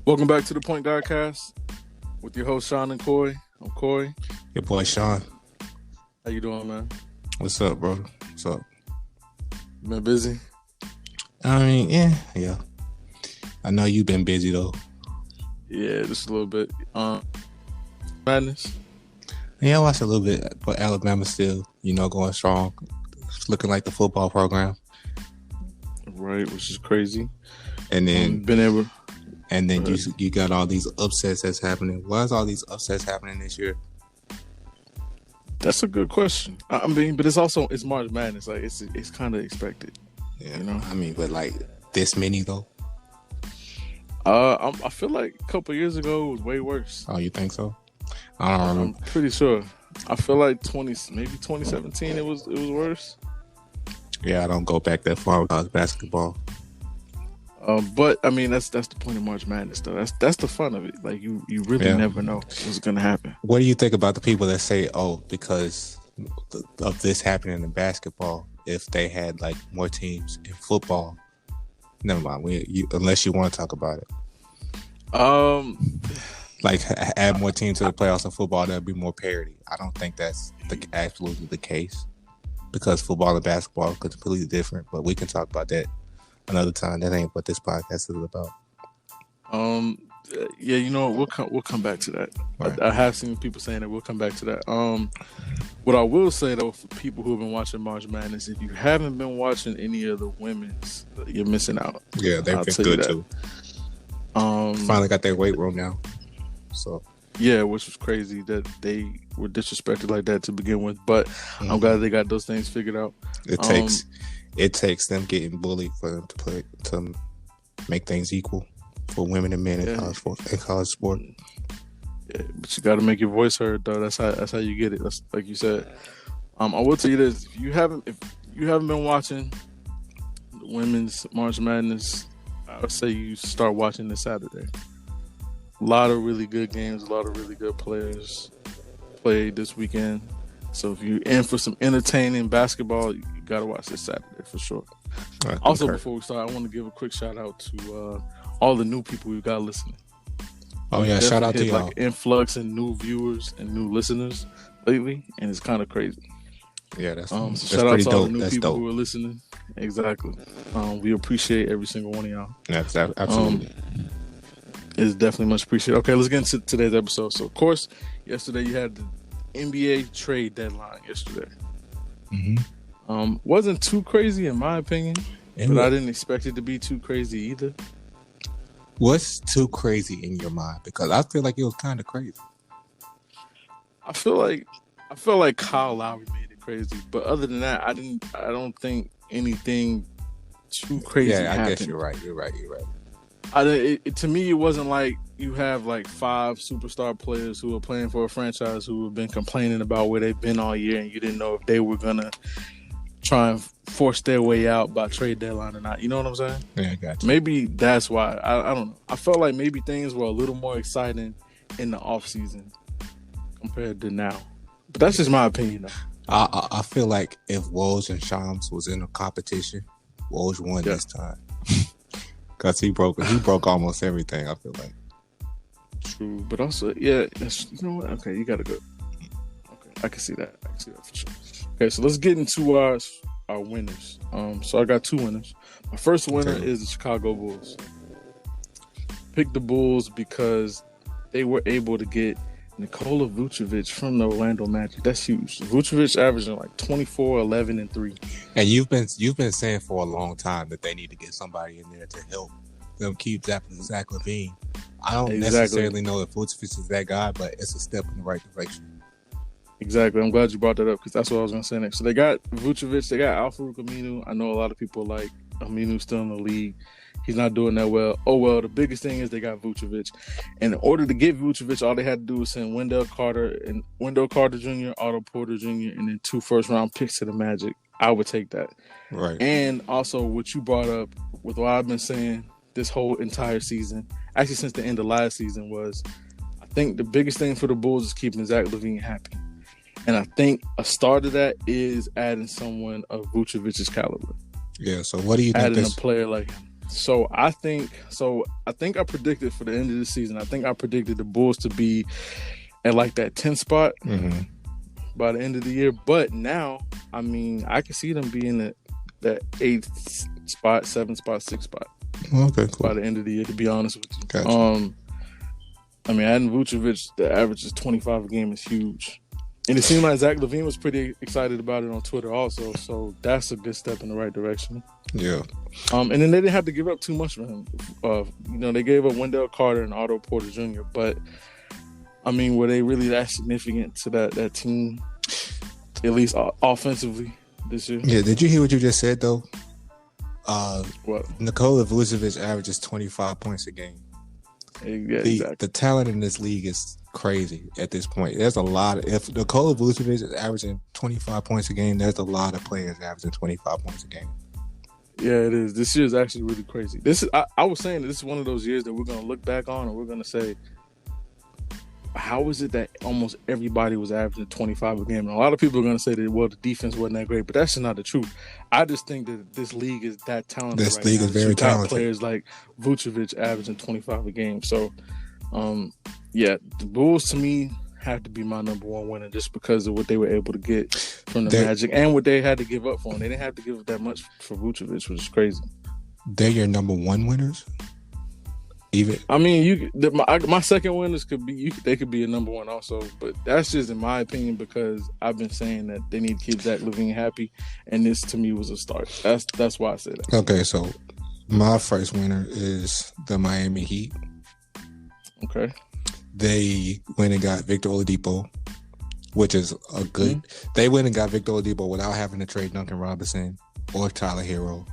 Welcome back to the Point Guard Cast with your host Sean and Corey. I'm Corey. Your boy Sean. How you doing, man? What's up, bro? What's up? You been busy? I mean, yeah. I know you've been busy though. Yeah, just a little bit. Madness. Yeah, I watched a little bit, but Alabama still, going strong. It's looking like the football program. Right, which is crazy. And then been able. you got all these upsets that's happening. Why is all these upsets happening this year? That's a good question. I mean, but it's March Madness. Like it's kind of expected. Yeah, you know. I mean, but like this many though. I feel like a couple years ago it was way worse. Oh, you think so? I don't remember. I'm pretty sure. I feel like 2017 it was worse. Yeah, I don't go back that far with college basketball. But I mean that's the point of March Madness though. That's the fun of it. Like you really never know what's gonna happen. What do you think about the people that say, "Oh, because of this happening in basketball, if they had like more teams in football?" Never mind. Unless you want to talk about it. Like add more teams to the playoffs in football, there'll be more parity. I don't think that's absolutely the case because football and basketball are completely different. But we can talk about that another time. That ain't what this podcast is about. Yeah, we'll come back to that. Right. I have seen people saying that we'll come back to that. What I will say though, for people who have been watching March Madness, if you haven't been watching any of the women's, you're missing out. Yeah, they've been good too. Finally got their weight room now. So yeah, which was crazy that they were disrespected like that to begin with. But I'm glad they got those things figured out. It takes them getting bullied for them to make things equal for women and men in college sport. Yeah, but you got to make your voice heard, though. That's how you get it. That's like you said. I will tell you this: if you haven't been watching the women's March Madness, I would say you start watching this Saturday. A lot of really good games, a lot of really good players played this weekend. So if you're in for some entertaining basketball, you got to watch this Saturday for sure. Right, also, before we start, I want to give a quick shout out to all the new people we've got listening. Oh yeah, shout out to y'all. Like influx and new viewers and new listeners lately, and it's kind of crazy. Yeah, that's shout out to all dope. the new That's people dope. who are listening. Exactly. We appreciate every single one of y'all. That's absolutely. It's definitely much appreciated. Okay, let's get into today's episode. So, of course, yesterday you had the NBA trade deadline yesterday. Mm-hmm. Wasn't too crazy in my opinion, but I didn't expect it to be too crazy either. What's too crazy in your mind? Because I feel like it was kind of crazy. I feel like Kyle Lowry made it crazy, but other than that, I don't think anything too crazy happened. I guess you're right. To me, it wasn't like you have like 5 superstar players who are playing for a franchise who have been complaining about where they've been all year, and you didn't know if they were gonna try and force their way out by trade deadline or not. You know what I'm saying? Yeah, I got you. Maybe that's why. I don't know. I felt like maybe things were a little more exciting in the off season compared to now. But that's just my opinion, though. I feel like if Woj and Shams was in a competition, Woj won this time. Because he broke almost everything, I feel like. True. But also, yeah, you know what? Okay, you got to go. Okay, I can see that. For sure. Okay, so let's get into our winners. So I got 2 winners. My first winner is the Chicago Bulls. Picked the Bulls because they were able to get Nikola Vucevic from the Orlando Magic. That's huge. Vucevic averaging like 24, 11, and 3. And you've been saying for a long time that they need to get somebody in there to help them keep Zach LaVine. I don't necessarily know if Vucevic is that guy, but it's a step in the right direction. Exactly. I'm glad you brought that up because that's what I was going to say next. So they got Vucevic. They got Al-Farouq Aminu. I know a lot of people like Aminu still in the league. He's not doing that well. Oh, well, the biggest thing is they got Vucevic. And in order to get Vucevic, all they had to do was send Wendell Carter Jr., Otto Porter Jr., and then 2 first-round picks to the Magic. I would take that. Right. And also what you brought up with what I've been saying this whole entire season, actually since the end of last season, was I think the biggest thing for the Bulls is keeping Zach LaVine happy. And I think a start of that is adding someone of Vucevic's caliber. Yeah, so what do you think? Adding a player like him. So I think I predicted for the end of the season. I think I predicted the Bulls to be at like that 10 spot by the end of the year. But now, I mean, I can see them being at that 8 spot, 7 spot, 6 spot. Okay, cool. By the end of the year, to be honest with you. Gotcha. I mean, adding Vucevic, the average is 25 a game is huge. And it seemed like Zach LaVine was pretty excited about it on Twitter also. So that's a good step in the right direction. Yeah. And then they didn't have to give up too much for him. They gave up Wendell Carter and Otto Porter Jr., but I mean, were they really that significant to that team, at least offensively this year? Yeah, did you hear what you just said, though? What? Nikola Vucevic averages 25 points a game. Yeah, exactly. The talent in this league is crazy at this point. There's a lot. If Nikola Vucevic is averaging 25 points a game, there's a lot of players averaging 25 points a game. Yeah, it is. This year is actually really crazy. I was saying that this is one of those years that we're going to look back on and we're going to say, how is it that almost everybody was averaging 25 a game? And a lot of people are going to say that, well, the defense wasn't that great, but that's just not the truth. I just think that this league is that talented. This league is very talented. Players like Vucevic averaging 25 a game. So, the Bulls to me have to be my number one winner just because of what they were able to get from the Magic and what they had to give up for him. They didn't have to give up that much for Vucevic, which is crazy. They're your number one winners? Even I mean, my second winners they could be a number one also, but that's just in my opinion because I've been saying that they need to keep Zach LaVine happy, and this to me was a start. That's why I say that. Okay, so my first winner is the Miami Heat. Okay, they went and got Victor Oladipo, which is a good. Mm-hmm. They went and got Victor Oladipo without having to trade Duncan Robinson or Tyler Hero.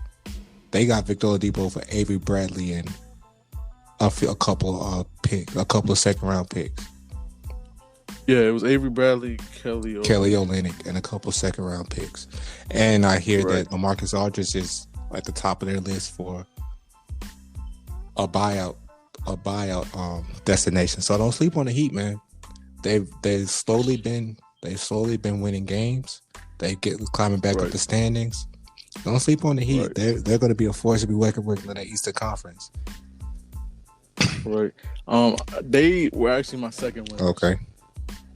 They got Victor Oladipo for Avery Bradley and a couple of second round picks. Yeah, it was Avery Bradley, Kelly Olynyk, and a couple of second round picks. And I hear that LaMarcus Aldridge is at the top of their list for a buyout destination. So don't sleep on the Heat, man. They've slowly been winning games. They get climbing back up the standings. Don't sleep on the Heat. Right. They're going to be a force to be reckoned with in the Eastern Conference. Right. They were actually my second winner. Okay.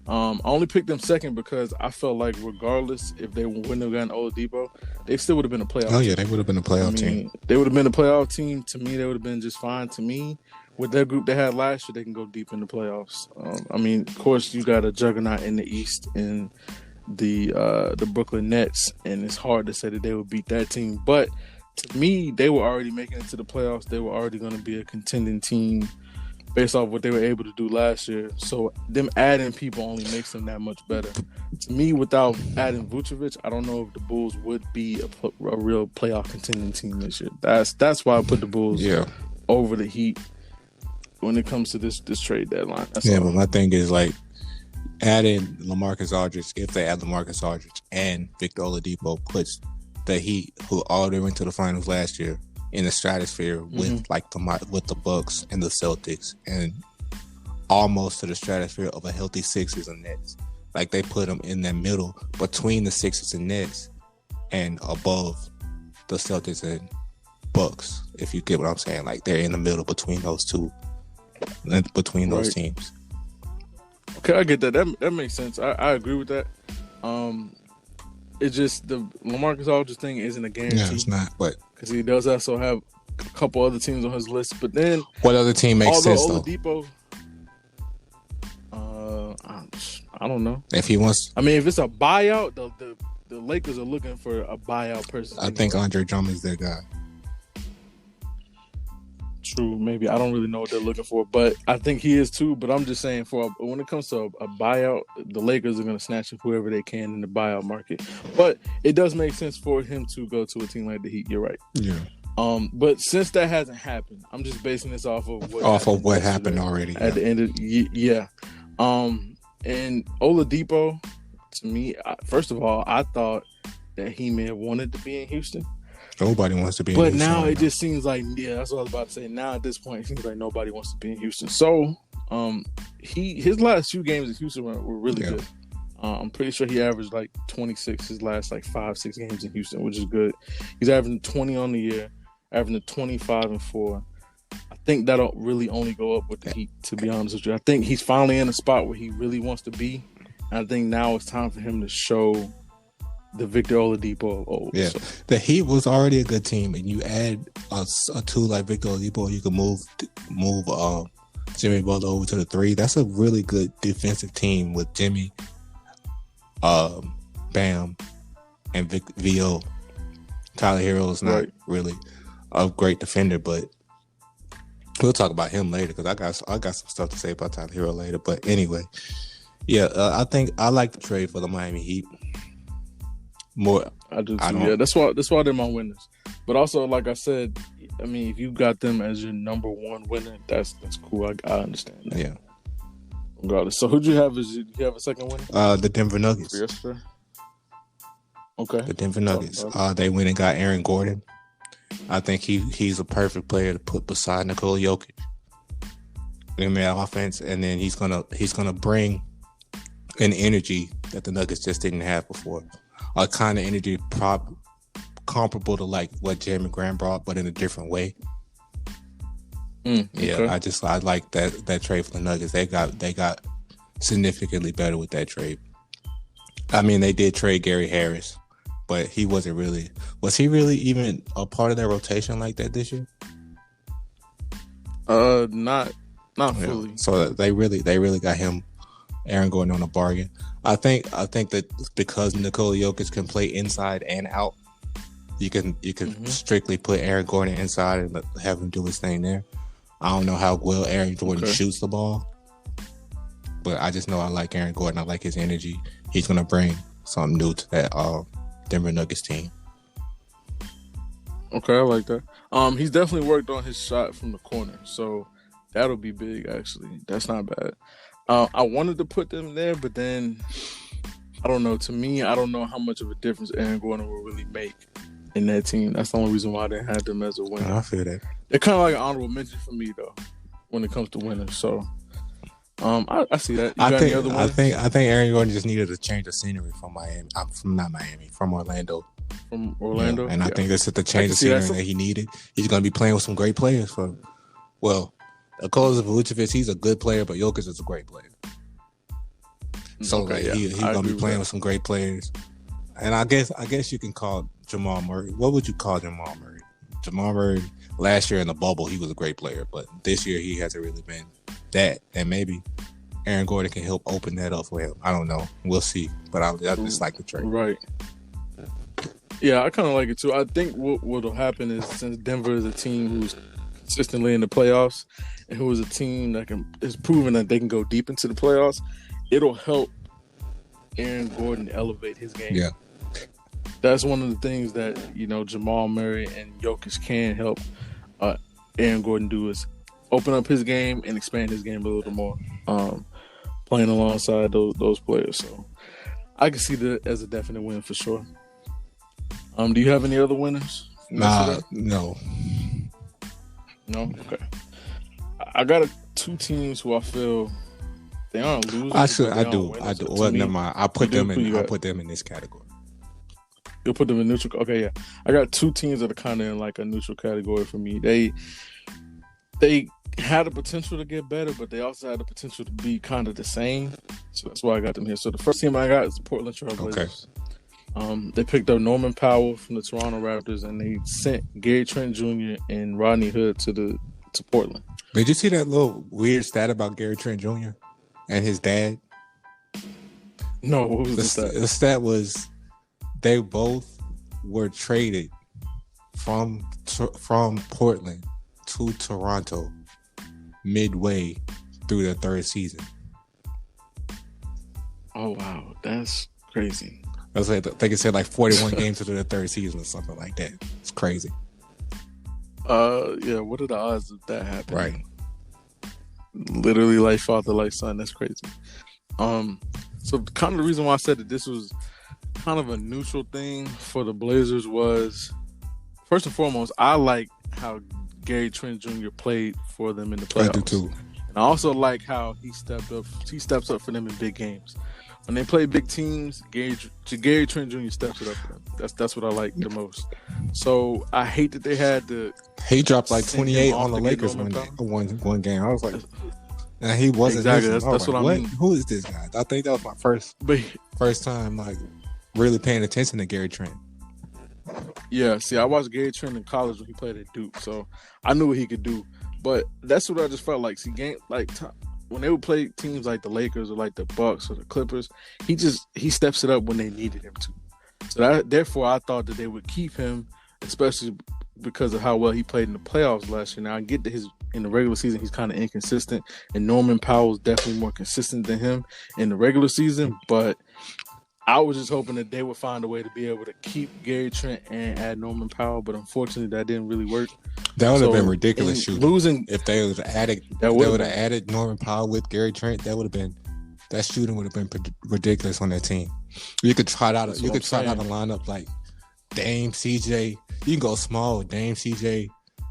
I only picked them second because I felt like regardless if they wouldn't have gotten Oladipo, they still would have been a playoff team. Yeah, they would have been a playoff team. They would have been a playoff team. To me, they would have been just fine. To me, with their group they had last year, they can go deep in the playoffs. Of course, you got a juggernaut in the East in the Brooklyn Nets, and it's hard to say that they would beat that team. But to me, they were already making it to the playoffs. They were already going to be a contending team based off what they were able to do last year. So them adding people only makes them that much better. To me, without adding Vucevic, I don't know if the Bulls would be a real playoff contending team this year. That's why I put the Bulls over the Heat when it comes to this trade deadline. But my thing is like adding LaMarcus Aldridge, if they add LaMarcus Aldridge and Victor Oladipo, puts the Heat, who already went to the finals last year, in the stratosphere with with the Bucks and the Celtics, and almost to the stratosphere of a healthy Sixers and Nets. Like they put them in the middle between the Sixers and Nets, and above the Celtics and Bucks. If you get what I'm saying, like they're in the middle between those two, between those teams. Okay, I get that. That makes sense. I agree with that. It's just the LaMarcus Aldridge thing isn't a guarantee. Yeah, it's not, but because he does also have a couple other teams on his list. But then, what other team makes sense Oladipo, I don't know if he wants. I mean, if it's a buyout, the Lakers are looking for a buyout person. I think Andre Drummond's their guy. True, maybe I don't really know what they're looking for, but I think he is too. But I'm just saying, when it comes to a buyout, the Lakers are going to snatch up whoever they can in the buyout market. But it does make sense for him to go to a team like the Heat. You're right. Yeah. But since that hasn't happened, I'm just basing this off of what happened already at the end of and Oladipo, to me, first of all, I thought that he may have wanted to be in Houston. Nobody wants to be in Houston. But now it just seems like, that's what I was about to say. Now at this point, it seems like nobody wants to be in Houston. So his last few games in Houston were really good. I'm pretty sure he averaged like 26 his last like 5-6 games in Houston, which is good. He's averaging 20 on the year, averaging 25-4. I think that'll really only go up with the Heat, to be honest with you. I think he's finally in a spot where he really wants to be. And I think now it's time for him to show the Victor Oladipo of old. Yeah, so. The Heat was already a good team, and you add a tool like Victor Oladipo, you can move Jimmy Butler over to the 3. That's a really good defensive team with Jimmy, Bam, and VO. Tyler Hero is not really a great defender, but we'll talk about him later because I got some stuff to say about Tyler Hero later. But anyway, yeah, I think I like the trade for the Miami Heat more. I do too. Yeah, that's why they're my winners. But also, like I said, I mean, if you got them as your number one winner, that's cool. I understand that. Yeah. Regardless. So who'd you have? Did you have a second winner? The Denver Nuggets. Yes, sir. Okay. The Denver Nuggets. They went and got Aaron Gordon. I think he's a perfect player to put beside Nikola Jokic in the offense, and then he's gonna bring an energy that the Nuggets just didn't have before. A kind of energy comparable to like what Jeremy Grant brought, but in a different way. Yeah, okay. I like that trade for the Nuggets. They got significantly better with that trade. I mean, they did trade Gary Harris, but he wasn't really. Was he really even a part of their rotation like that this year? Not fully. Yeah. So they really got him, Aaron Gordon, on a bargain. I think that because Nikola Jokic can play inside and out, you can strictly put Aaron Gordon inside and have him do his thing there. I don't know how well Aaron Gordon shoots the ball, but I just know I like Aaron Gordon. I like his energy. He's gonna bring something new to that Denver Nuggets team. Okay, I like that. He's definitely worked on his shot from the corner, so that'll be big. Actually, that's not bad. I wanted to put them there, but then I don't know. To me, I don't know how much of a difference Aaron Gordon will really make in that team. That's the only reason why they had them as a winner. I feel that. They're kind of like an honorable mention for me, though, when it comes to winners. So, I see that. I think Aaron Gordon just needed to change the scenery from Miami. From Orlando. From Orlando, yeah, and I think this is the change of scenery that he needed. He's going to be playing with some great players. Nikola Vucevic, he's a good player, but Jokic is a great player. So he's going to be playing with some great players. And I guess you can call Jamal Murray. What would you call Jamal Murray? Jamal Murray, last year in the bubble, he was a great player, but this year he hasn't really been that. And maybe Aaron Gordon can help open that up for him. I don't know. We'll see. But I just like the trade. Right. Yeah, I kind of like it too. I think what'll happen is, since Denver is a team who's consistently in the playoffs and who is a team that is proven that they can go deep into the playoffs, it'll help Aaron Gordon elevate his game. Yeah. That's one of the things that, Jamal Murray and Jokic can help Aaron Gordon do, is open up his game and expand his game a little more, playing alongside those players. So I can see that as a definite win for sure. Do you have any other winners? No. No? Okay. I got two teams who I feel they aren't losers. I do. Well, never mind. I put them in this category. You'll put them in neutral. Okay, yeah. I got two teams that are kind of in like a neutral category for me. They had the potential to get better, but they also had the potential to be kind of the same. So that's why I got them here. So the first team I got is the Portland Trail Blazers. Okay. They picked up Norman Powell from the Toronto Raptors, and they sent Gary Trent Jr. and Rodney Hood to Portland. Did you see that little weird stat about Gary Trent Jr. and his dad? No, what was the stat? The stat was they both were traded from Portland to Toronto midway through their third season. Oh wow, that's crazy. I think it said like 41 games into their third season or something like that. It's crazy. Yeah. What are the odds of that happening? Right. Literally, like father, like son. That's crazy. So kind of the reason why I said that this was kind of a neutral thing for the Blazers was, first and foremost, I like how Gary Trent Jr. played for them in the playoffs. I do too. And I also like how he steps up for them in big games. when they play big teams, Gary Trent Jr. steps it up for them. That's what I like the most. So I hate that they had to. He dropped like 28 on the Lakers one game. I was like, and he wasn't exactly. That's what I mean. Who is this guy? I think that was my first time like really paying attention to Gary Trent. Yeah, see, I watched Gary Trent in college when he played at Duke, so I knew what he could do. But that's what I just felt like. See, when they would play teams like the Lakers or like the Bucks or the Clippers, he steps it up when they needed him to. So therefore, I thought that they would keep him, especially because of how well he played in the playoffs last year. Now I get that in the regular season he's kind of inconsistent, and Norman Powell's definitely more consistent than him in the regular season, but I was just hoping that they would find a way to be able to keep Gary Trent and add Norman Powell, but unfortunately that didn't really work. That would have been ridiculous shooting. Losing if they would have added Norman Powell with Gary Trent, that shooting would have been ridiculous on that team. You could try out a lineup like Dame, CJ. You can go small with Dame, CJ,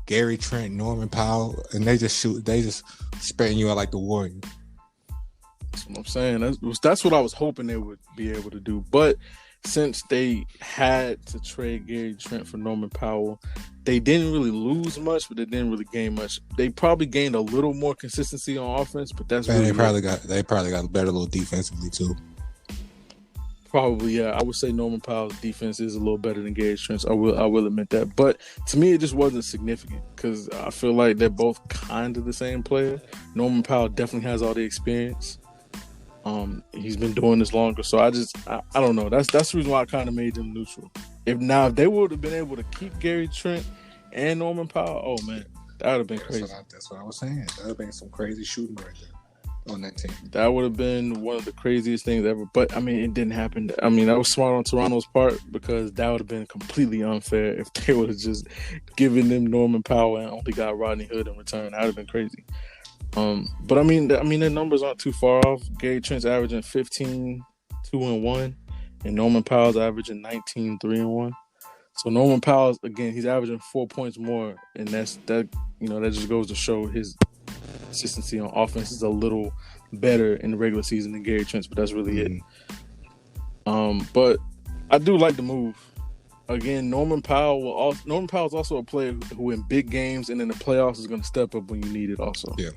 Gary Trent, Norman Powell, and they just spreading you out like the Warriors. That's what I'm saying. That's what I was hoping they would be able to do. But since they had to trade Gary Trent for Norman Powell, they didn't really lose much, but they didn't really gain much. They probably gained a little more consistency on offense, but that's really they probably got better little defensively too. Probably, yeah. I would say Norman Powell's defense is a little better than Gary Trent's. I will admit that. But to me, it just wasn't significant because I feel like they're both kind of the same player. Norman Powell definitely has all the experience. He's been doing this longer, so I don't know. That's the reason why I kind of made them neutral. If they would have been able to keep Gary Trent and Norman Powell, oh man, that would have been crazy. That's what I was saying. That would have been some crazy shooting right there on that team. That would have been one of the craziest things ever. But I mean, it didn't happen. I mean, that was smart on Toronto's part because that would have been completely unfair if they would have just given them Norman Powell and only got Rodney Hood in return. That would have been crazy. But I mean, their numbers aren't too far off. Gary Trent's averaging 15, 2-1, and Norman Powell's averaging 19, 3-1. So Norman Powell's again, he's averaging 4 points more, and that just goes to show his consistency on offense is a little better in the regular season than Gary Trent's, but that's really it. But I do like the move. Again, Norman Powell's also a player who in big games and in the playoffs is going to step up when you need it also. Yeah.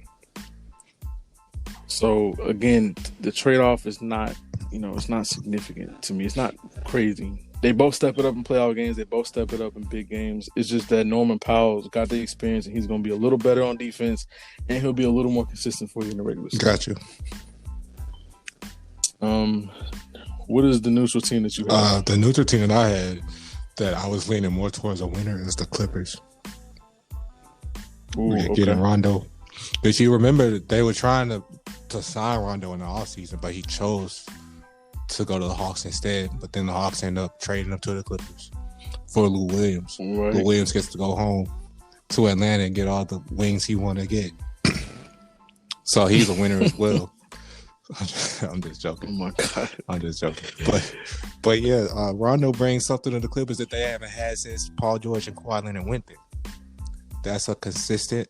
So again, the trade-off is not, it's not significant to me. It's not crazy. They both step it up in playoff games. They both step it up in big games. It's just that Norman Powell's got the experience and he's going to be a little better on defense and he'll be a little more consistent for you in the regular season. Got you. What is the neutral team that you have? The neutral team that I had that I was leaning more towards a winner is the Clippers. Getting Rondo. But you remember they were trying to sign Rondo in the offseason, but he chose to go to the Hawks instead. But then the Hawks end up trading him to the Clippers for Lou Williams. Right. Lou Williams gets to go home to Atlanta and get all the wings he want to get. So he's a winner as well. I'm just joking. Oh my God. I'm just joking. But yeah, Rondo brings something to the Clippers that they haven't had since Paul George and Kawhi Leonard went there. That's a consistent,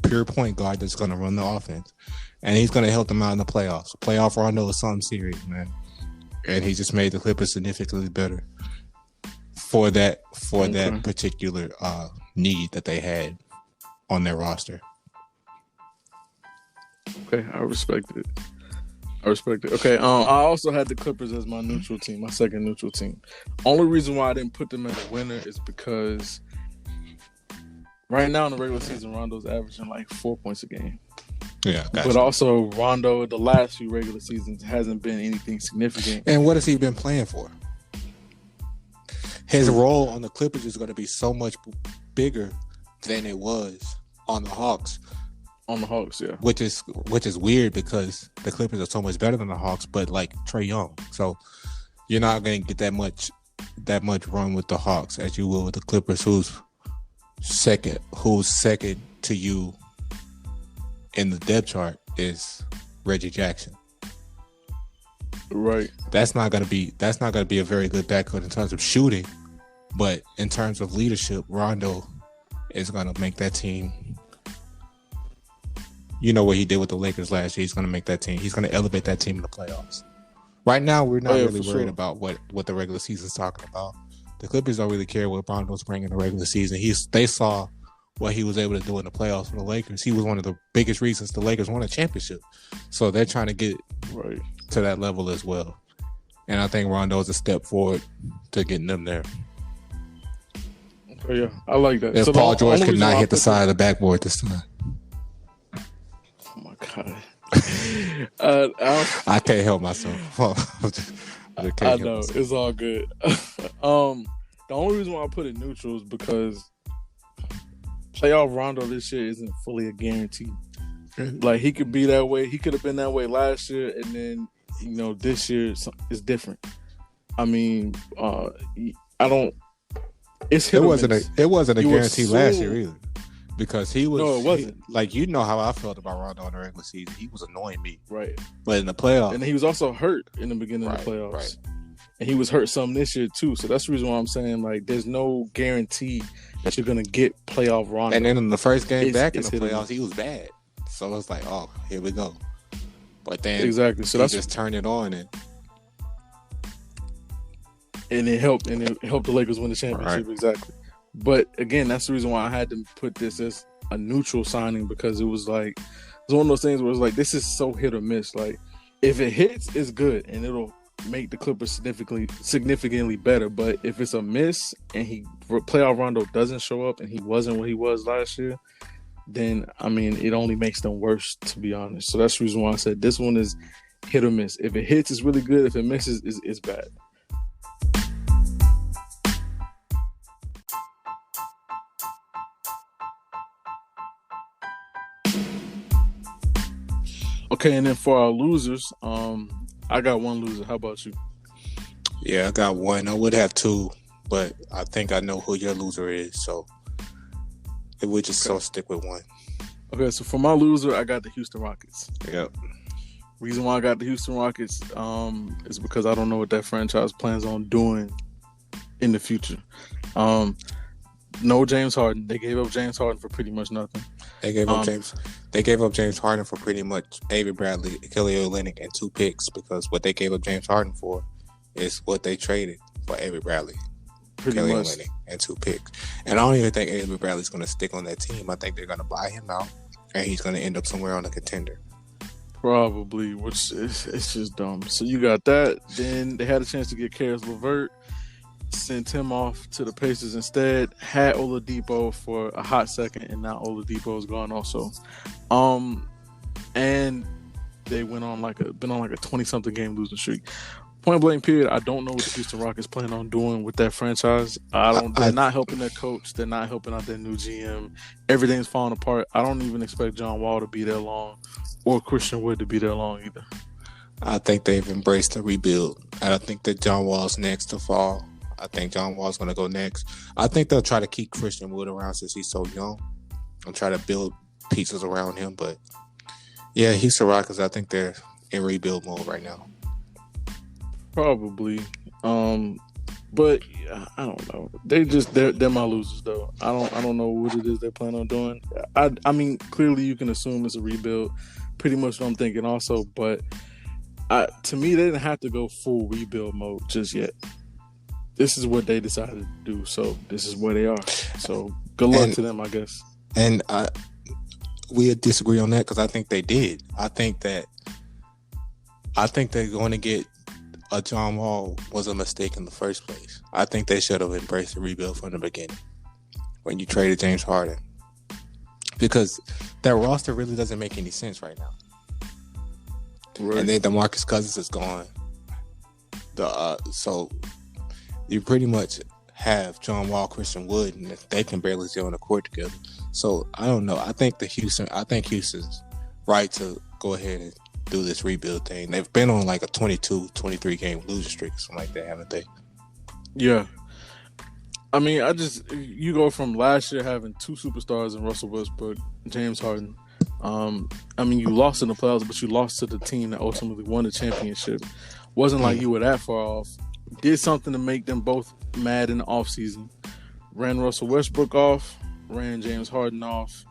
pure point guard that's going to run the offense. And he's going to help them out in the playoffs. Playoff Rondo is something serious, man. And he just made the Clippers significantly better for that particular need that they had on their roster. Okay, I respect it. Okay, I also had the Clippers as my neutral team, my second neutral team. Only reason why I didn't put them as a winner is because right now in the regular season, Rondo's averaging like 4 points a game. Yeah, but also Rondo, the last few regular seasons hasn't been anything significant. And what has he been playing for? His role on the Clippers is going to be so much bigger than it was on the Hawks. On the Hawks, yeah. Which is weird because the Clippers are so much better than the Hawks, but like Trae Young. So you're not going to get that much run with the Hawks as you will with the Clippers, who's second to you in the depth chart is Reggie Jackson. Right. That's not gonna be a very good backcourt in terms of shooting, but in terms of leadership, Rondo is gonna make that team. You know what he did with the Lakers last year. He's gonna make that team. He's gonna elevate that team in the playoffs. Right now, we're not really for worried sure. about what the regular season's talking about. The Clippers don't really care what Rondo's bringing in the regular season. They saw what he was able to do in the playoffs for the Lakers. He was one of the biggest reasons the Lakers won a championship. So they're trying to get Right. to that level as well. And I think Rondo's a step forward to getting them there. Oh, yeah, I like that. If So Paul George only could reason not why hit the I put side of the backboard this time. Oh my god. I can't help myself. I know it's all good. The only reason why I put it neutral is because playoff Rondo this year isn't fully a guarantee. Like he could be that way. He could have been that way last year, and then this year is different. I mean, I don't. It's hit It or wasn't miss. a guarantee assume- last year either. Because he was No, it wasn't. like how I felt about Rondo in the regular season. He was annoying me. Right. But in the playoffs, And he was also hurt in the beginning of the playoffs. Right. And he was hurt some this year too. So that's the reason why I'm saying like there's no guarantee that you're gonna get playoff Rondo. And then in the first game It's- back in it's the hit or playoffs, miss. he was bad. So it's like, oh, here we go. But then Exactly. So he that's just turned it on and it helped the Lakers win the championship. Right. Exactly. But again, that's the reason why I had to put this as a neutral signing, because it was like it's one of those things where it's like this is so hit or miss. Like if it hits, it's good and it'll make the Clippers significantly better. But if it's a miss and playoff Rondo doesn't show up and he wasn't what he was last year, then I mean it only makes them worse, to be honest. So that's the reason why I said this one is hit or miss. If it hits, it's really good. If it misses, it's bad. Okay, and then for our losers, I got one loser. How about you? Yeah, I got one. I would have two, but I think I know who your loser is. So if we just so stick with one. Okay, so for my loser, I got the Houston Rockets. Yep. Reason why I got the Houston Rockets is because I don't know what that franchise plans on doing in the future. No James Harden. They gave up James Harden for pretty much nothing. They gave up James Harden for pretty much Avery Bradley, Kelly Olynyk, and 2 picks, because what they gave up James Harden for is what they traded for Avery Bradley, Pretty Kelly much. Olynyk, and 2 picks. And I don't even think Avery Bradley's going to stick on that team. I think they're going to buy him out, and he's going to end up somewhere on a contender. Probably, which it's just dumb. So you got that. Then they had a chance to get Karis LeVert, sent him off to the Pacers instead. Had Oladipo for a hot second, and now Oladipo is gone also. And they been on like a 20-something game losing streak. Point blank period. I don't know what the Houston Rockets plan on doing with that franchise. They're not helping their coach. They're not helping out their new GM. Everything's falling apart. I don't even expect John Wall to be there long, or Christian Wood to be there long either. I think they've embraced the rebuild. I don't think that John Wall's next to fall. I think John Wall's going to go next. I think they'll try to keep Christian Wood around since he's so young and try to build pieces around him. But yeah, Houston Rockets, I think they're in rebuild mode right now. Probably. But I don't know. They're my losers though. I don't know what it is they plan on doing. I mean, clearly you can assume it's a rebuild. Pretty much what I'm thinking also, but to me they didn't have to go full rebuild mode just yet. This is what they decided to do, so this is where they are. So good luck to them, I guess. And we disagree on that because I think they did. I think they're going to get a John Wall was a mistake in the first place. I think they should have embraced the rebuild from the beginning when you traded James Harden, because that roster really doesn't make any sense right now. Right. And then DeMarcus Cousins is gone. So you pretty much have John Wall, Christian Wood, and they can barely stay on the court together. So I don't know. I think Houston's right to go ahead and do this rebuild thing. They've been on like a 22, 23 game losing streak or something like that, haven't they? Yeah. I mean, you go from last year having 2 superstars in Russell Westbrook, James Harden. I mean, you lost in the playoffs, but you lost to the team that ultimately won the championship. Wasn't like you were that far off. Did something to make them both mad in the offseason. Ran Russell Westbrook off, ran James Harden off,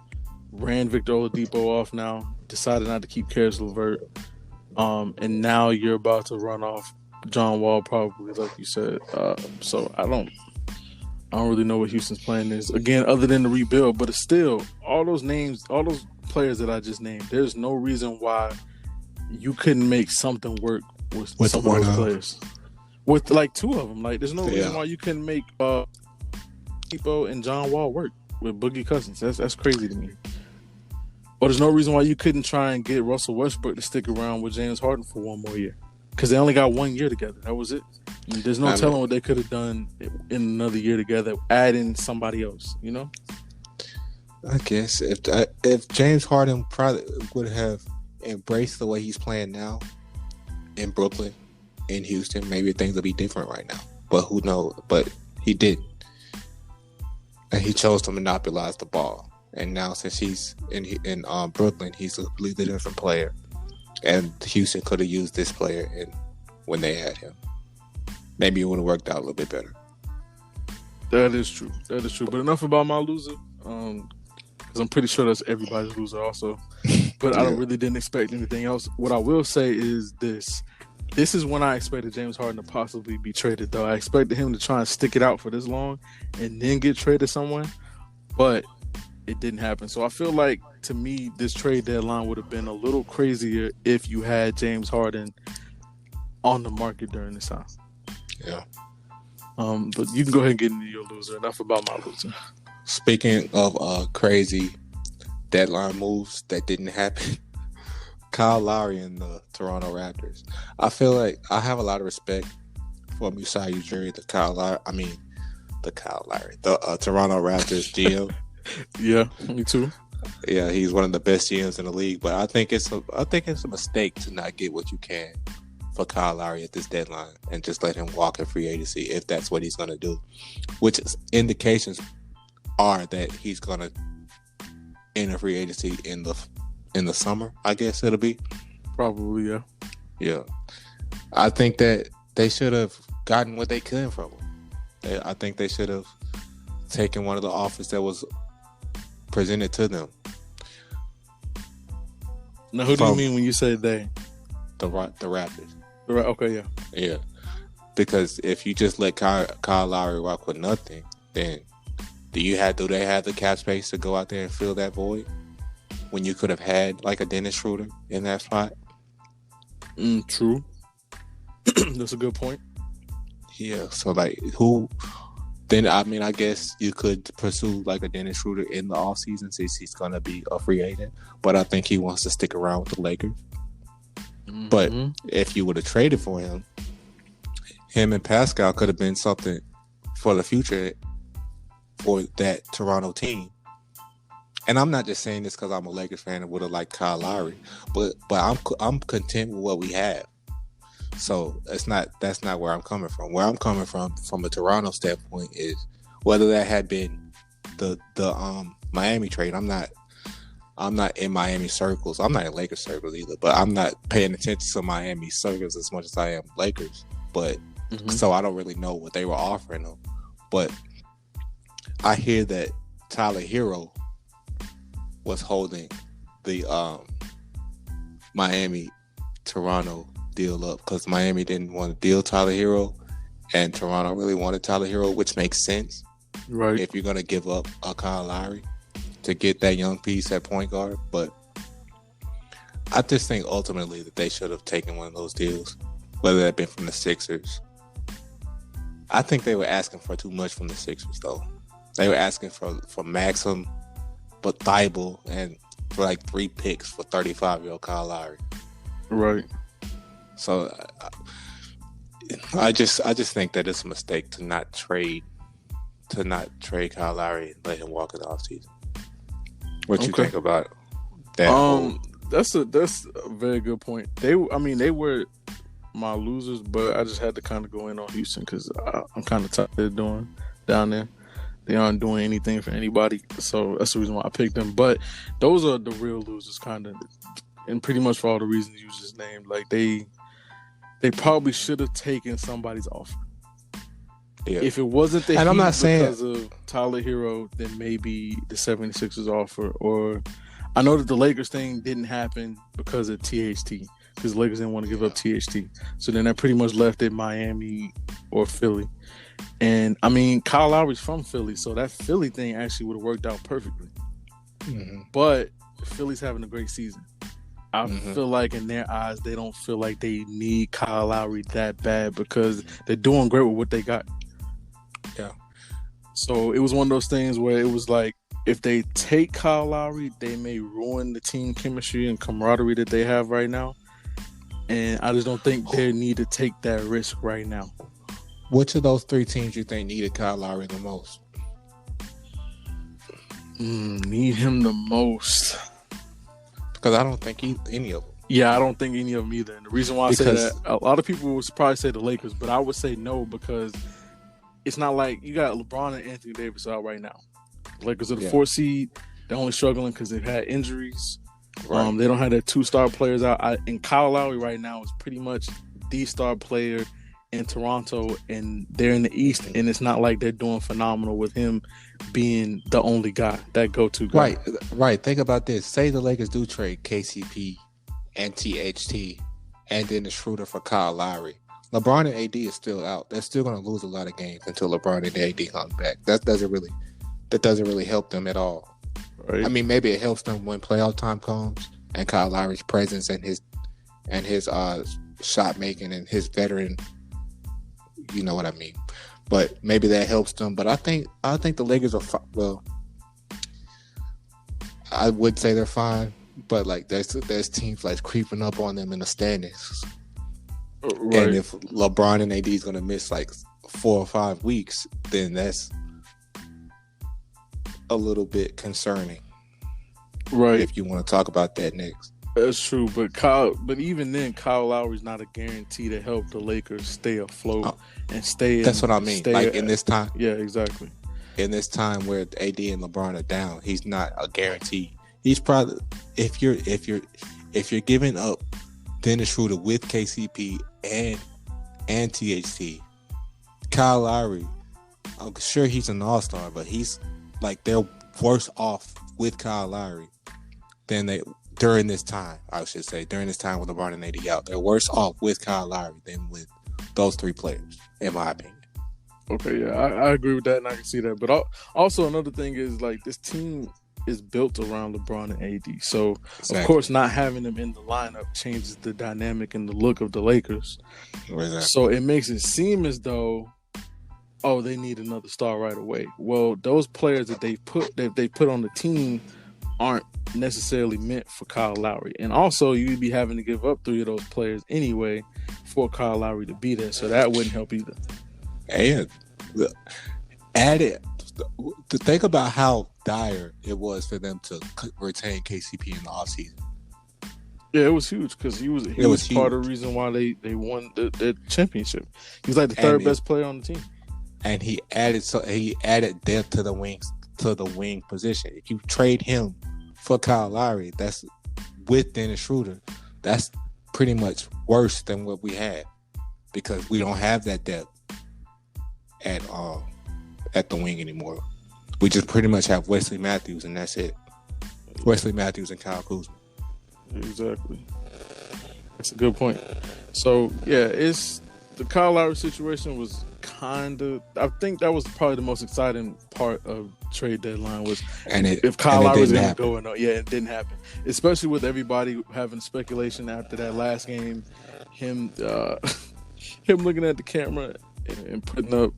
ran Victor Oladipo off now, decided not to keep Karis LeVert. And now you're about to run off John Wall, probably, like you said. So I don't really know what Houston's plan is. Again, other than the rebuild, but it's still all those names, all those players that I just named. There's no reason why you couldn't make something work with some of those players. With like two of them, like there's no reason why you couldn't make Depot and John Wall work with Boogie Cousins. That's crazy to me. Or there's no reason why you couldn't try and get Russell Westbrook to stick around with James Harden for one more year, because they only got 1 year together. That was it. I mean, there's no telling what they could have done in another year together, adding somebody else. You know. I guess if James Harden probably would have embraced the way he's playing now in Brooklyn, in Houston, maybe things would be different right now. But who knows? But he didn't, and he chose to monopolize the ball. And now, since he's in Brooklyn, he's a completely different player. And Houston could have used this player when they had him. Maybe it would have worked out a little bit better. That is true. But enough about my loser. Because I'm pretty sure that's everybody's loser also. But I really didn't expect anything else. What I will say is this. This is when I expected James Harden to possibly be traded, though. I expected him to try and stick it out for this long and then get traded somewhere. But it didn't happen. So I feel like, to me, this trade deadline would have been a little crazier if you had James Harden on the market during this time. Yeah. But you can go ahead and get into your loser. Enough about my loser. Speaking of crazy deadline moves that didn't happen, Kyle Lowry and the Toronto Raptors. I feel like I have a lot of respect for Masai Ujiri, the Toronto Raptors GM. Yeah, me too. Yeah, he's one of the best GMs in the league, but I think it's a mistake to not get what you can for Kyle Lowry at this deadline and just let him walk in free agency if that's what he's going to do. Which indications are that he's going to enter free agency in the summer. I guess it'll be probably yeah. I think that they should have gotten what they could from him. I think they should have taken one of the offers that was presented to them. Now, who do you mean when you say they? The Raptors. Okay, yeah. Because if you just let Kyle Lowry rock with nothing, then do they have the cap space to go out there and fill that void when you could have had like a Dennis Schroeder in that spot? True. That's a good point. Yeah. So like who? Then, I mean, I guess you could pursue like a Dennis Schroeder in the offseason since he's going to be a free agent. But I think he wants to stick around with the Lakers. Mm-hmm. But if you would have traded for him and Pascal could have been something for the future for that Toronto team. And I'm not just saying this because I'm a Lakers fan and would have liked Kyle Lowry, but I'm content with what we have. So that's not where I'm coming from. Where I'm coming from a Toronto standpoint, is whether that had been the Miami trade. I'm not in Miami circles. I'm not in Lakers circles either. But I'm not paying attention to Miami circles as much as I am Lakers. But so I don't really know what they were offering them. But I hear that Tyler Hero was holding the Miami Toronto deal up because Miami didn't want to deal Tyler Hero and Toronto really wanted Tyler Hero, which makes sense. Right. If you're going to give up a Kyle Lowry to get that young piece at point guard. But I just think ultimately that they should have taken one of those deals, whether that been from the Sixers. I think they were asking for too much from the Sixers, though. They were asking for Maxim, but Thibault, and for like 3 picks for 35-year-old Kyle Lowry. Right. So I just think that it's a mistake to not trade Kyle Lowry and let him walk in the offseason. What you think about that? That's a very good point. They were my losers, but I just had to kind of go in on Houston because I'm kind of tired of doing down there. They aren't doing anything for anybody, so that's the reason why I picked them. But those are the real losers, kind of, and pretty much for all the reasons you just named. Like they probably should have taken somebody's offer. Yeah. If it wasn't the Heat I'm not saying because of Tyler Hero, then maybe the 76ers offer. Or I know that the Lakers thing didn't happen because of THT. because Lakers didn't want to give up THT. So then that pretty much left it Miami or Philly. And I mean, Kyle Lowry's from Philly, so that Philly thing actually would have worked out perfectly. Mm-hmm. But Philly's having a great season. I feel like in their eyes, they don't feel like they need Kyle Lowry that bad because they're doing great with what they got. Yeah. So it was one of those things where it was like, if they take Kyle Lowry, they may ruin the team chemistry and camaraderie that they have right now. And I just don't think they need to take that risk right now. Which of those three teams you think needed Kyle Lowry the most? Need him the most. Because I don't think any of them. Yeah, I don't think any of them either. And the reason why I say that, a lot of people would probably say the Lakers, but I would say no because it's not like you got LeBron and Anthony Davis out right now. The Lakers are the 4th seed. They're only struggling because they've had injuries. Right. They don't have their 2-star players out. And Kyle Lowry right now is pretty much the star player in Toronto, and they're in the East, and it's not like they're doing phenomenal with him being the only guy, that go-to guy. Right. Think about this. Say the Lakers do trade KCP and THT and then the Schroeder for Kyle Lowry. LeBron and AD is still out. They're still going to lose a lot of games until LeBron and AD come back. That doesn't really help them at all. Right. I mean, maybe it helps them when playoff time comes and Kyle Lowry's presence and his shot making and his veteran, you know what I mean. But maybe that helps them. But I think the Lakers are well. I would say they're fine, but like there's teams like creeping up on them in the standings. Right. And if LeBron and AD is going to miss like 4 or 5 weeks, then that's a little bit concerning. Right. If you want to talk about that next. That's true, but even then, Kyle Lowry's not a guarantee to help the Lakers stay afloat and stay. That's what I mean. Like in this time. Yeah, exactly. In this time where AD and LeBron are down, he's not a guarantee. He's probably if you're giving up Dennis Schroeder with KCP and THT, Kyle Lowry, I'm sure he's an all-star, but he's like they're worse off with Kyle Lowry than they. During this time, I should say, during this time with LeBron and AD out, they're worse off with Kyle Lowry than with those 3 players, in my opinion. Okay, yeah, I agree with that, and I can see that. But also another thing is, like, this team is built around LeBron and AD. So, Of course, not having them in the lineup changes the dynamic and the look of the Lakers. Exactly. So it makes it seem as though, they need another star right away. Well, those players that they put on the team aren't necessarily meant for Kyle Lowry. And also, you'd be having to give up 3 of those players anyway for Kyle Lowry to be there. So that wouldn't help either. And to think about how dire it was for them to retain KCP in the offseason. Yeah, it was huge because he was part of the reason why they won the championship. He was like the third best player on the team. And he added depth to the wing position. If you trade him for Kyle Lowry, that's with Dennis Schroeder, that's pretty much worse than what we had because we don't have that depth at the wing anymore. We just pretty much have Wesley Matthews and that's it. Wesley Matthews and Kyle Kuzma. Exactly. That's a good point. So yeah, the Kyle Lowry situation was I think that was probably the most exciting part of trade deadline was if Kyle Lowry was going to go or not. Yeah, it didn't happen. Especially with everybody having speculation after that last game, him looking at the camera and putting up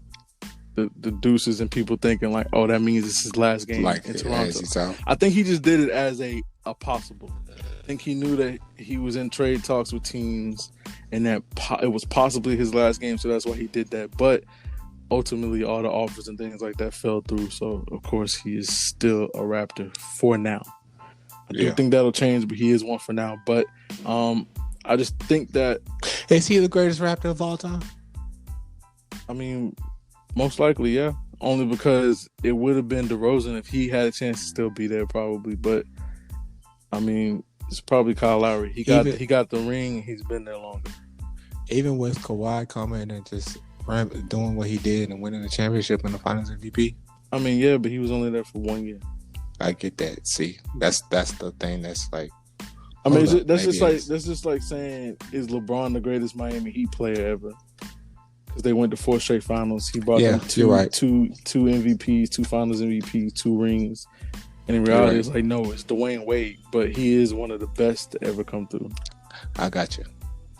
the deuces and people thinking like, oh, that means it's his last game in Toronto. I think he just did it as a possible. I think he knew that he was in trade talks with teams and that it was possibly his last game, so that's why he did that. But ultimately, all the offers and things like that fell through. So, of course, he is still a Raptor for now. I do think that'll change, but he is one for now. But I just think that... Is he the greatest Raptor of all time? I mean, most likely, yeah. Only because it would have been DeRozan if he had a chance to still be there, probably. But, I mean... It's probably Kyle Lowry. He got the ring. And he's been there longer. Even with Kawhi coming and just doing what he did and winning the championship and the Finals MVP. I mean, yeah, but he was only there for 1 year. I get that. See, that's the thing. That's like I mean, that's just like saying, is LeBron the greatest Miami Heat player ever? Because they went to 4 straight finals. He brought them two MVPs, 2 Finals MVPs, 2 rings. And in reality, it's like, no, it's Dwayne Wade, but he is one of the best to ever come through. I got you.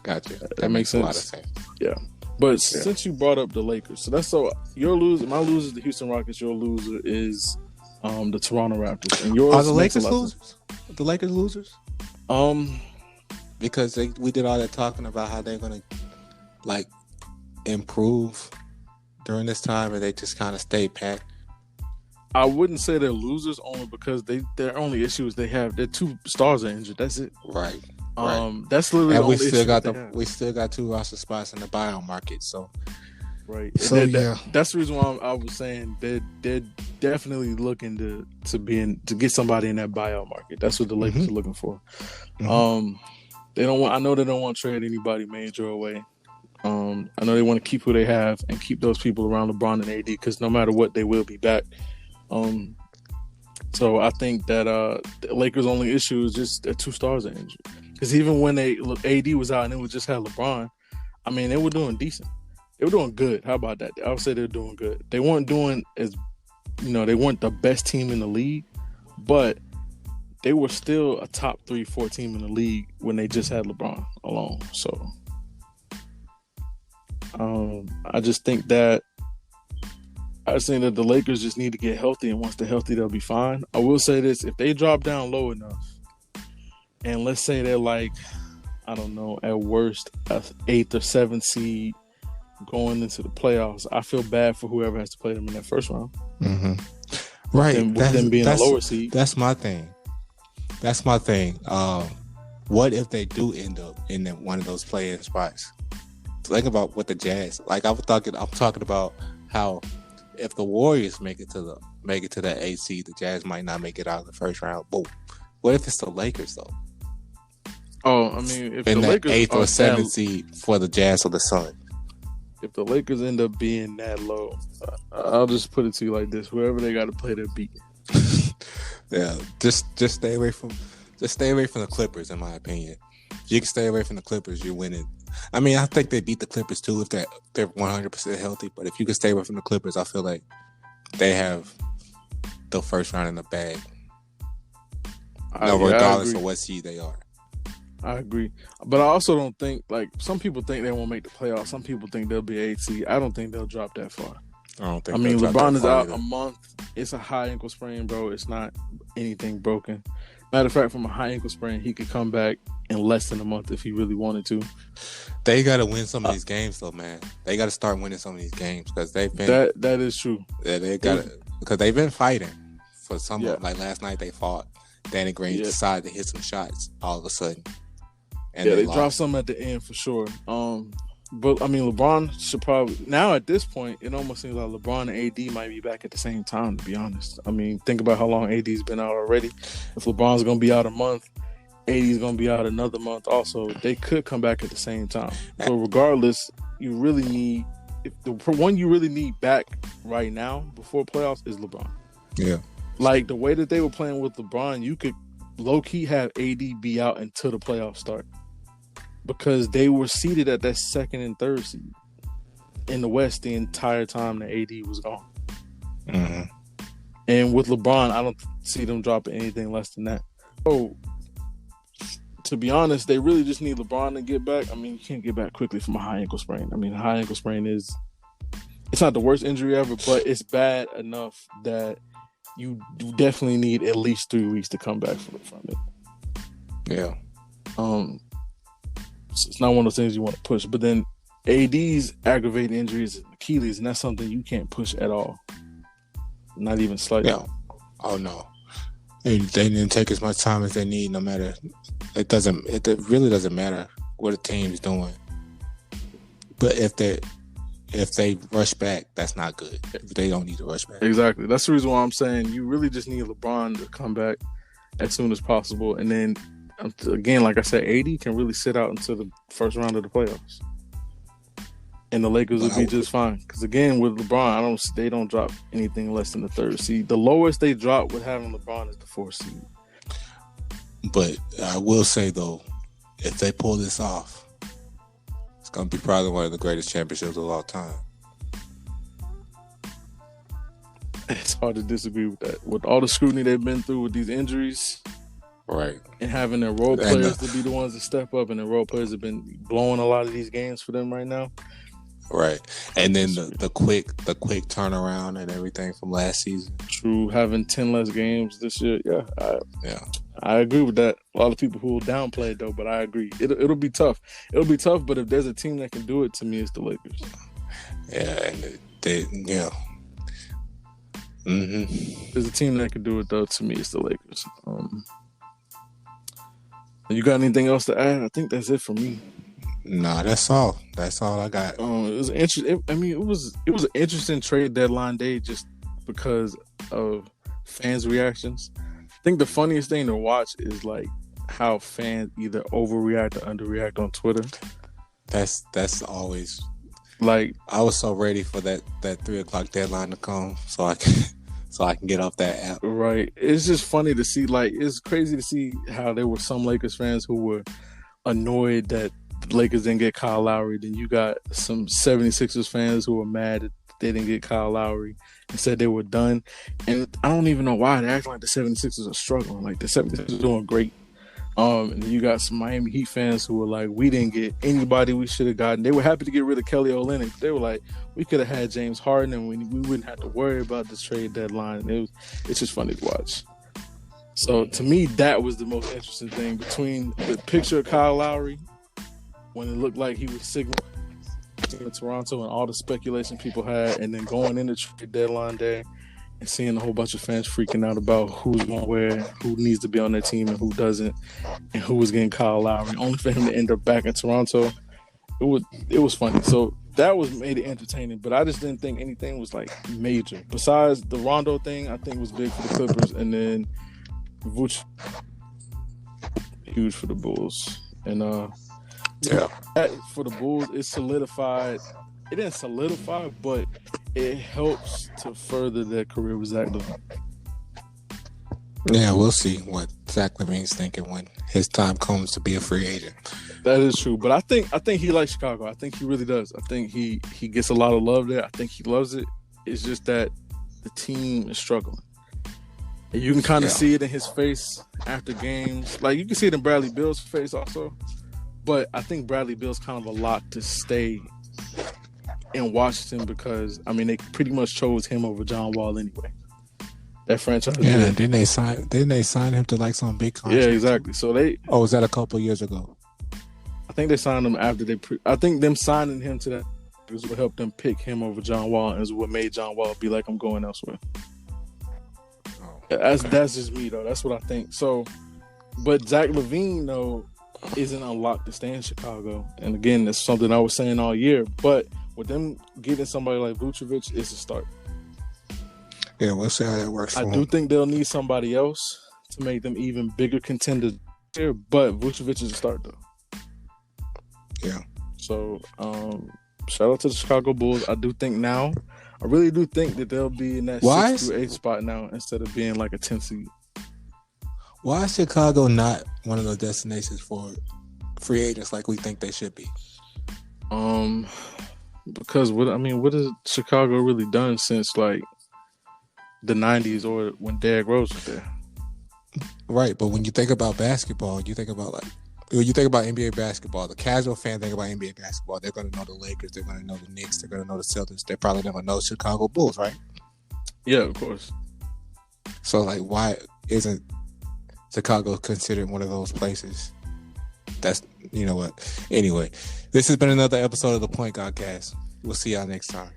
That makes sense. A lot of sense. Yeah. But since you brought up the Lakers, so your loser, my loser is the Houston Rockets. Your loser is the Toronto Raptors. And yours are the Lakers losers? The Lakers losers? Because we did all that talking about how they're going to like improve during this time, and they just kind of stayed packed. I wouldn't say they're losers only because their only issue is their 2 stars are injured. That's it. Right. That's literally. And we still got 2 roster spots in the buyout market. So. Right. So that's the reason why I was saying they're definitely looking to get somebody in that buyout market. That's what the Lakers are looking for. Mm-hmm. I know they don't want to trade anybody major away. I know they want to keep who they have and keep those people around LeBron and AD because no matter what, they will be back. So I think that the Lakers' only issue is just their 2 stars are injured. Because even when AD was out and it was just had LeBron, I mean, they were doing decent. They were doing good. How about that? I would say they're doing good. They weren't doing they weren't the best team in the league, but they were still a top 3-4 team in the league when they just had LeBron alone. So I just think that the Lakers just need to get healthy, and once they're healthy, they'll be fine. I will say this: if they drop down low enough, and let's say they're like, I don't know, at worst, a 8th or 7th seed going into the playoffs, I feel bad for whoever has to play them in that first round. Mm-hmm. Right. With them being a lower seed. That's my thing. What if they do end up in one of those play-in spots? Think about what the Jazz, like I'm talking about how if the Warriors make it to that 8th seed, the Jazz might not make it out of the first round. But what if it's the Lakers though? Oh, I mean, if in the that Lakers 8th or 7th seed for the Jazz or the Suns. If the Lakers end up being that low, I'll just put it to you like this: whoever they got to play, they're beating. Yeah, just stay away from the Clippers, in my opinion. If you can stay away from the Clippers, you're winning. I mean, I think they beat the Clippers too if they're 100% healthy. But if you can stay away from the Clippers, I feel like they have the first round in the bag. Regardless of what seed they are. I agree. But I also don't think, like, some people think they won't make the playoffs. Some people think they'll be 8th seed. I don't think they'll drop that far. I mean, LeBron is out a month. It's a high ankle sprain, bro. It's not anything broken. Matter of fact, from a high ankle sprain, he could come back in less than a month if he really wanted to. They got to win some of these games, though, man. They got to start winning some of these games because they've been. That is true. Yeah, because they've been fighting for some. Yeah. Like last night, they fought. Danny Green decided to hit some shots all of a sudden. And they dropped some at the end for sure. But I mean, LeBron should probably now at this point. It almost seems like LeBron and AD might be back at the same time. To be honest, I mean, think about how long AD's been out already. If LeBron's going to be out a month, AD's going to be out another month. Also, they could come back at the same time. So regardless, you really need the one you really need back right now before playoffs is LeBron. Yeah, like the way that they were playing with LeBron, you could low key have AD be out until the playoffs start. Because they were seated at that 2nd and 3rd seed in the West the entire time that AD was gone. Mm-hmm. And with LeBron, I don't see them dropping anything less than that. So, to be honest, they really just need LeBron to get back. I mean, you can't get back quickly from a high ankle sprain. I mean, a high ankle sprain it's not the worst injury ever, but it's bad enough that you definitely need at least 3 weeks to come back from it. Yeah. It's not one of those things you want to push. But then AD's aggravated injuries is Achilles, and that's something you can't push at all. Not even slightly. Yeah. Oh, no. They didn't take as much time as they need, no matter. It really doesn't matter what a team's doing. But if they rush back, that's not good. They don't need to rush back. Exactly. That's the reason why I'm saying you really just need LeBron to come back as soon as possible. And then, again, like I said, AD can really sit out until the first round of the playoffs. And the Lakers would be just fine. Because, again, with LeBron, they don't drop anything less than the 3rd seed. The lowest they drop with having LeBron is the 4th seed. But I will say though, if they pull this off, it's gonna be probably one of the greatest championships of all time. It's hard to disagree with that. With all the scrutiny they've been through with these injuries, right, and having their role players to be the ones that step up, and the role players have been blowing a lot of these games for them right now. Right, and then the quick turnaround and everything from last season. True, having 10 less games this year. I agree with that. A lot of people who will downplay it though, but I agree. It'll be tough. It'll be tough, but if there's a team that can do it, to me, it's the Lakers. Yeah, and There's a team that can do it though. To me, it's the Lakers. You got anything else to add? I think that's it for me. Nah, that's all. That's all I got. It was interesting. It was an interesting trade deadline day just because of fans' reactions. I think the funniest thing to watch is like how fans either overreact or underreact on Twitter. That's always like I was so ready for that 3:00 deadline to come so I can get off that app. Right. It's just funny to see. Like, it's crazy to see how there were some Lakers fans who were annoyed that the Lakers didn't get Kyle Lowry. Then you got some 76ers fans who were mad that they didn't get Kyle Lowry and said they were done. And I don't even know why. They're acting like the 76ers are struggling. Like, the 76ers are doing great. And then you got some Miami Heat fans who were like, we didn't get anybody we should have gotten. They were happy to get rid of Kelly Olynyk. They were like, we could have had James Harden and we wouldn't have to worry about this trade deadline. It's just funny to watch. So to me, that was the most interesting thing between the picture of Kyle Lowry when it looked like he was signaling in Toronto and all the speculation people had, and then going into trade deadline day and seeing a whole bunch of fans freaking out about who's going to wear, who needs to be on their team and who doesn't, and who was getting Kyle Lowry, only for him to end up back in Toronto. It was funny. So that made it entertaining, but I just didn't think anything was like major. Besides the Rondo thing, I think was big for the Clippers, and then Vooch, huge for the Bulls. And for the Bulls, it solidified. It didn't solidify, but it helps to further their career with Zach LaVine. Yeah, we'll see what Zach LaVine's thinking when his time comes to be a free agent. That is true, but I think he likes Chicago. I think he really does. I think he gets a lot of love there. I think he loves it. It's just that the team is struggling. And you can kind of see it in his face after games. Like, you can see it in Bradley Beal's face also. But I think Bradley Beal's kind of a lot to stay in Washington because, I mean, they pretty much chose him over John Wall anyway. That franchise. Yeah, didn't they sign him to like some big contract? Yeah, exactly. So was that a couple years ago? I think they signed him after I think them signing him to that is what helped them pick him over John Wall, and is what made John Wall be like, I'm going elsewhere. That's just me though. That's what I think. So, but Zach LaVine though isn't unlocked to stay in Chicago, and again, that's something I was saying all year. But with them getting somebody like Vucevic, it's a start. Yeah, we'll see how that works. I do think they'll need somebody else to make them even bigger contenders here, but Vucevic is a start though. Yeah. So, shout out to the Chicago Bulls. I really do think that they'll be in that 6 through 8 spot now instead of being like a 10 seed. Why is Chicago not one of the destinations for free agents like we think they should be? Because what has Chicago really done since like the 90s or when Derrick Rose was there? Right, but when you think about basketball, you think about NBA basketball, the casual fan think about NBA basketball, they're going to know the Lakers, they're going to know the Knicks, they're going to know the Celtics, they're probably going to know Chicago Bulls, right? Yeah, of course. So, like, why isn't Chicago considered one of those places? That's, you know what? Anyway, this has been another episode of the Point Guard Cast. We'll see y'all next time.